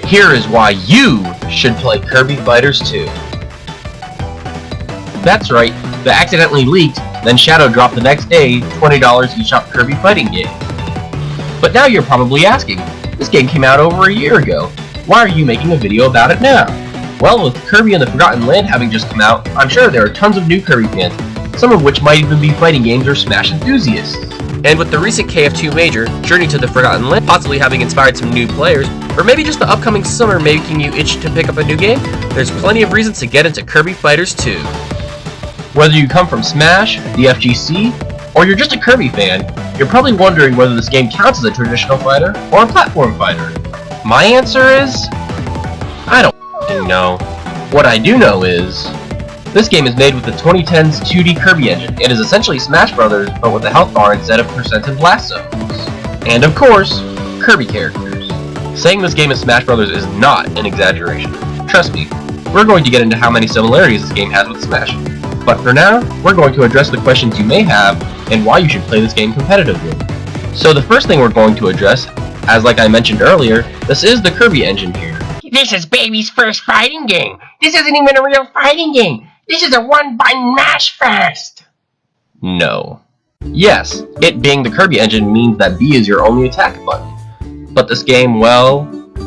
Here is why you should play Kirby Fighters 2. That's right, they accidentally leaked, then Shadow dropped the next day $20 eShop Kirby fighting game. But now you're probably asking, this game came out over a year ago, why are you making a video about it now? Well, with Kirby and the Forgotten Land having just come out, I'm sure there are tons of new Kirby fans, some of which might even be fighting games or Smash enthusiasts. And with the recent KF2 Major, Journey to the Forgotten Land, possibly having inspired some new players, or maybe just the upcoming summer making you itch to pick up a new game, there's plenty of reasons to get into Kirby Fighters 2. Whether you come from Smash, the FGC, or you're just a Kirby fan, you're probably wondering whether this game counts as a traditional fighter or a platform fighter. My answer is, I don't f***ing know. What I do know is, this game is made with the 2010's 2D Kirby engine and is essentially Smash Brothers, but with a health bar instead of percent and blast zones. And of course, Kirby characters. Saying this game is Smash Brothers is not an exaggeration. Trust me, we're going to get into how many similarities this game has with Smash. But for now, we're going to address the questions you may have and why you should play this game competitively. So the first thing we're going to address, as like I mentioned earlier, this is the Kirby engine here. This is baby's first fighting game. This isn't even a real fighting game. This is a one-button mash fest! No. Yes, it being the Kirby engine means that B is your only attack button. But this game, well,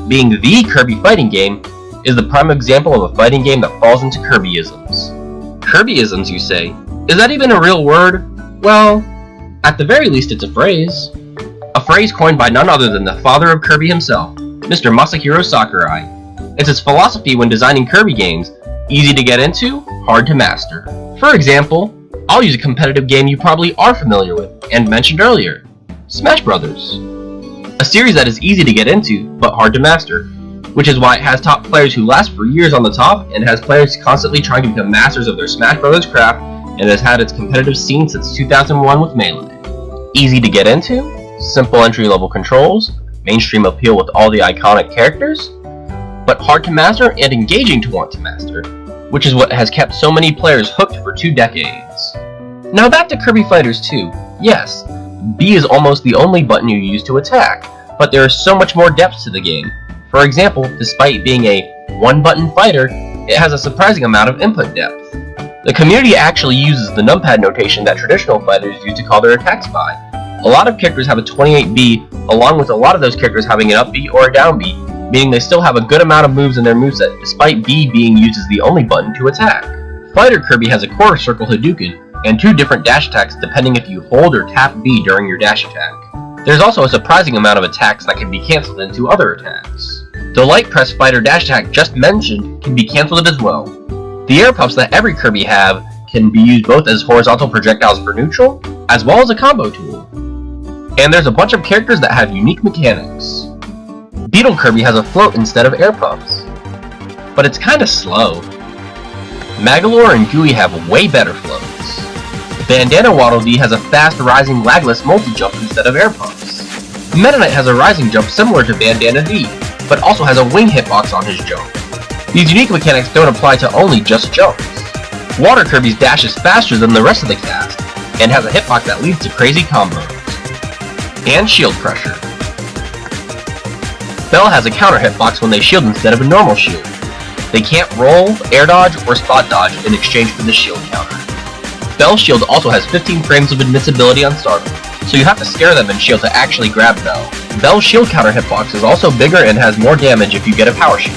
being the Kirby fighting game, is the prime example of a fighting game that falls into Kirbyisms. Kirbyisms, you say? Is that even a real word? Well, at the very least it's a phrase. A phrase coined by none other than the father of Kirby himself, Mr. Masahiro Sakurai. It's his philosophy when designing Kirby games: easy to get into, hard to master. For example, I'll use a competitive game you probably are familiar with, and mentioned earlier, Smash Brothers. A series that is easy to get into, but hard to master, which is why it has top players who last for years on the top, and has players constantly trying to become masters of their Smash Brothers craft, and has had its competitive scene since 2001 with Melee. Easy to get into, simple entry-level controls, mainstream appeal with all the iconic characters, but hard to master and engaging to want to master, which is what has kept so many players hooked for 2 decades. Now back to Kirby Fighters 2. Yes, B is almost the only button you use to attack, but there is so much more depth to the game. For example, despite being a one-button fighter, it has a surprising amount of input depth. The community actually uses the numpad notation that traditional fighters use to call their attacks by. A lot of characters have a 28B, along with a lot of those characters having an up B or a down B, meaning they still have a good amount of moves in their moveset, despite B being used as the only button to attack. Fighter Kirby has a quarter circle Hadouken, and 2 different dash attacks depending if you hold or tap B during your dash attack. There's also a surprising amount of attacks that can be cancelled into other attacks. The light press fighter dash attack just mentioned can be cancelled as well. The air puffs that every Kirby have can be used both as horizontal projectiles for neutral, as well as a combo tool. And there's a bunch of characters that have unique mechanics. Beetle Kirby has a float instead of air puffs, but it's kinda slow. Magolor and Gooey have way better floats. Bandana Waddle Dee has a fast rising lagless multi-jump instead of air puffs. Meta Knight has a rising jump similar to Bandana D, but also has a wing hitbox on his jump. These unique mechanics don't apply to only just jumps. Water Kirby's dash is faster than the rest of the cast, and has a hitbox that leads to crazy combos. And shield pressure. Bell has a counter hitbox when they shield instead of a normal shield. They can't roll, air dodge, or spot dodge in exchange for the shield counter. Bell's shield also has 15 frames of invincibility on startup, so you have to scare them in shield to actually grab Bell. Bell's shield counter hitbox is also bigger and has more damage if you get a power shield.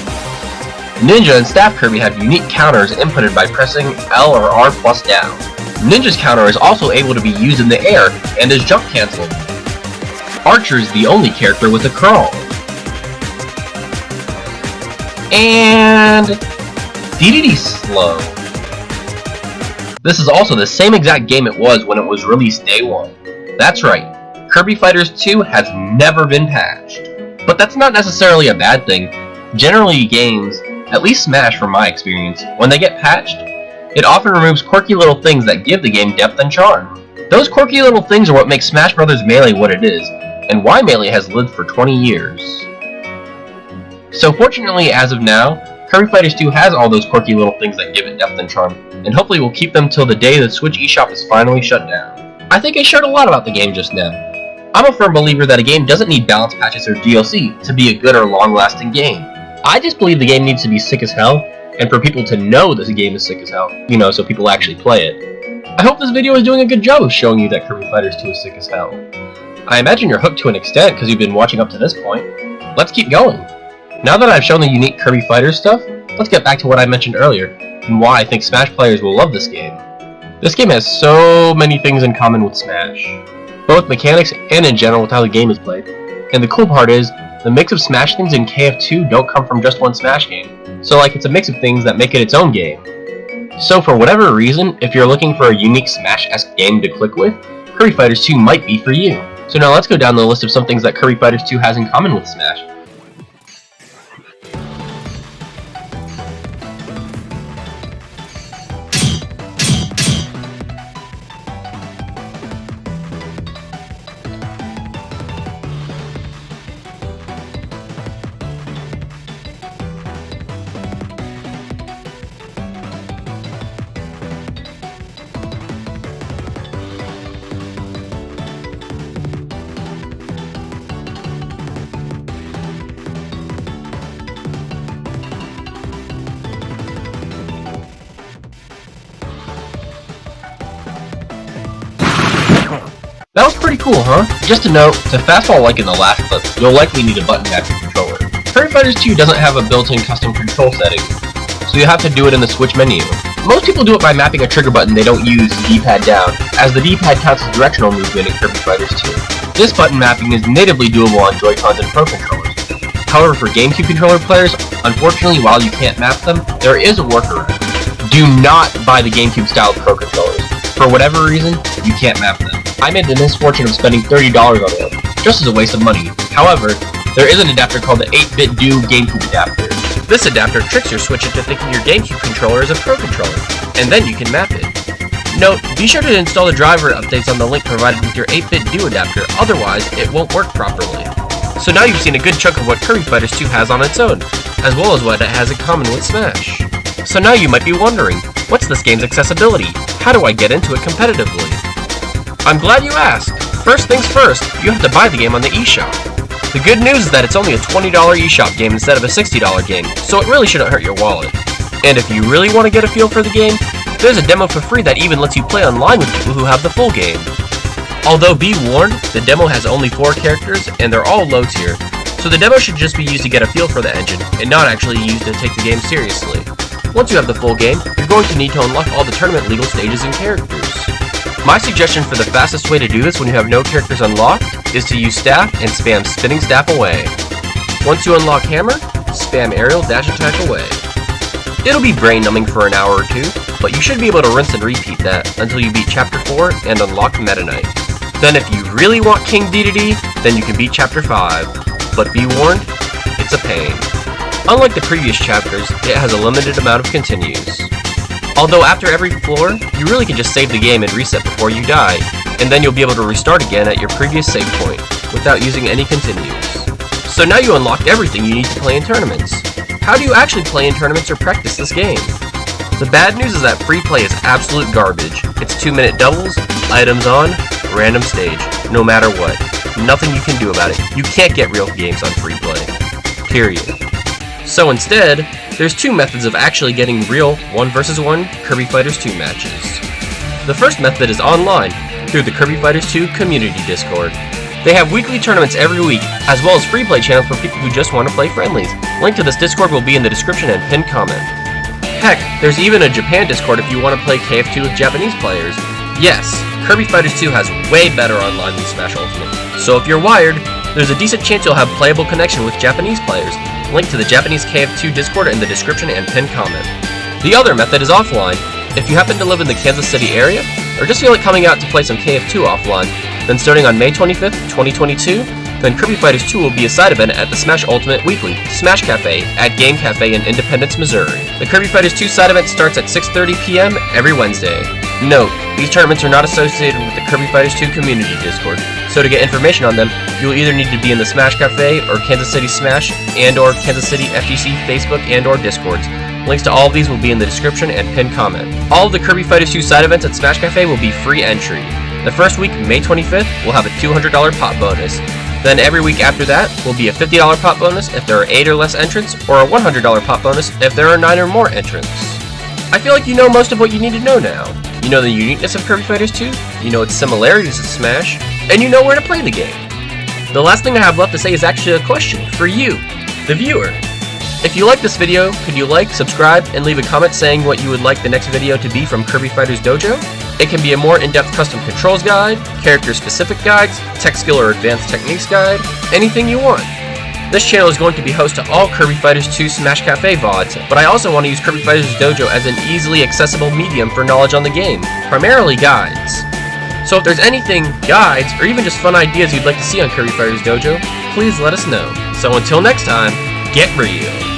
Ninja and Staff Kirby have unique counters inputted by pressing L or R plus down. Ninja's counter is also able to be used in the air and is jump cancelled. Archer is the only character with a crawl. And DDD's slow. This is also the same exact game it was when it was released day 1. That's right, Kirby Fighters 2 has never been patched. But that's not necessarily a bad thing. Generally games, at least Smash from my experience, when they get patched, it often removes quirky little things that give the game depth and charm. Those quirky little things are what make Smash Bros. Melee what it is, and why Melee has lived for 20 years. So fortunately, as of now, Kirby Fighters 2 has all those quirky little things that give it depth and charm, and hopefully we'll keep them till the day the Switch eShop is finally shut down. I think I shared a lot about the game just now. I'm a firm believer that a game doesn't need balance patches or DLC to be a good or long-lasting game. I just believe the game needs to be sick as hell, and for people to know that the game is sick as hell, you know, so people actually play it. I hope this video is doing a good job of showing you that Kirby Fighters 2 is sick as hell. I imagine you're hooked to an extent because you've been watching up to this point. Let's keep going. Now that I've shown the unique Kirby Fighters stuff, let's get back to what I mentioned earlier, and why I think Smash players will love this game. This game has so many things in common with Smash, both mechanics and in general with how the game is played. And the cool part is, the mix of Smash things in KF2 don't come from just one Smash game. So like, it's a mix of things that make it its own game. So for whatever reason, if you're looking for a unique Smash-esque game to click with, Kirby Fighters 2 might be for you. So now let's go down the list of some things that Kirby Fighters 2 has in common with Smash. That was pretty cool, huh? Just a note, to fastball like in the last clip, you'll likely need a button map your controller. Kirby Fighters 2 doesn't have a built-in custom control setting, so you have to do it in the Switch menu. Most people do it by mapping a trigger button they don't use D-pad down, as the D-pad counts as directional movement in Kirby Fighters 2. This button mapping is natively doable on Joy-Cons and Pro controllers. However, for GameCube controller players, unfortunately, while you can't map them, there is a workaround. Do not buy the GameCube style Pro controllers. For whatever reason, you can't map them. I made the misfortune of spending $30 on one, just as a waste of money. However, there is an adapter called the 8-bit Do GameCube adapter. This adapter tricks your Switch into thinking your GameCube controller is a Pro controller, and then you can map it. Note, be sure to install the driver updates on the link provided with your 8-bit Do adapter, otherwise it won't work properly. So now you've seen a good chunk of what Kirby Fighters 2 has on its own, as well as what it has in common with Smash. So now you might be wondering, what's this game's accessibility? How do I get into it competitively? I'm glad you asked. First things first, you have to buy the game on the eShop. The good news is that it's only a $20 eShop game instead of a $60 game, so it really shouldn't hurt your wallet. And if you really want to get a feel for the game, there's a demo for free that even lets you play online with people who have the full game. Although be warned, the demo has only 4 characters and they're all low tier, so the demo should just be used to get a feel for the engine and not actually used to take the game seriously. Once you have the full game, you're going to need to unlock all the tournament legal stages and characters. My suggestion for the fastest way to do this when you have no characters unlocked is to use staff and spam spinning staff away. Once you unlock hammer, spam aerial dash attack away. It'll be brain numbing for an hour or two, but you should be able to rinse and repeat that until you beat chapter 4 and unlock Meta Knight. Then if you really want King Dedede, then you can beat chapter 5, but be warned, it's a pain. Unlike the previous chapters, it has a limited amount of continues. Although after every floor, you really can just save the game and reset before you die, and then you'll be able to restart again at your previous save point, without using any continues. So now you unlocked everything you need to play in tournaments. How do you actually play in tournaments or practice this game? The bad news is that free play is absolute garbage. It's 2-minute doubles, items on, random stage, no matter what. Nothing you can do about it. You can't get real games on free play. Period. So instead, there's 2 methods of actually getting real 1 vs 1 Kirby Fighters 2 matches. The first method is online, through the Kirby Fighters 2 community Discord. They have weekly tournaments every week, as well as free play channels for people who just want to play friendlies. Link to this Discord will be in the description and pinned comment. Heck, there's even a Japan Discord if you want to play KF2 with Japanese players. Yes, Kirby Fighters 2 has way better online than Smash Ultimate. So if you're wired, there's a decent chance you'll have playable connection with Japanese players. Link to the Japanese KF2 Discord in the description and pinned comment. The other method is offline. If you happen to live in the Kansas City area, or just feel like coming out to play some KF2 offline, then starting on May 25th, 2022, then Kirby Fighters 2 will be a side event at the Smash Ultimate Weekly Smash Cafe at Game Cafe in Independence, Missouri. The Kirby Fighters 2 side event starts at 6:30 p.m. every Wednesday. Note, these tournaments are not associated with the Kirby Fighters 2 community Discord, so to get information on them, you'll either need to be in the Smash Cafe or Kansas City Smash and or Kansas City FGC Facebook and or Discords. Links to all of these will be in the description and pinned comment. All of the Kirby Fighters 2 side events at Smash Cafe will be free entry. The first week, May 25th, will have a $200 pot bonus. Then every week after that will be a $50 pot bonus if there are 8 or less entrants, or a $100 pot bonus if there are 9 or more entrants. I feel like you know most of what you need to know now. You know the uniqueness of Kirby Fighters 2, you know its similarities to Smash, and you know where to play the game. The last thing I have left to say is actually a question for you, the viewer. If you like this video, could you like, subscribe, and leave a comment saying what you would like the next video to be from Kirby Fighters Dojo? It can be a more in-depth custom controls guide, character-specific guides, tech skill or advanced techniques guide, anything you want. This channel is going to be host to all Kirby Fighters 2 Smash Cafe VODs, but I also want to use Kirby Fighters Dojo as an easily accessible medium for knowledge on the game, primarily guides. So if there's anything, guides, or even just fun ideas you'd like to see on Kirby Fighters Dojo, please let us know. So until next time, get real!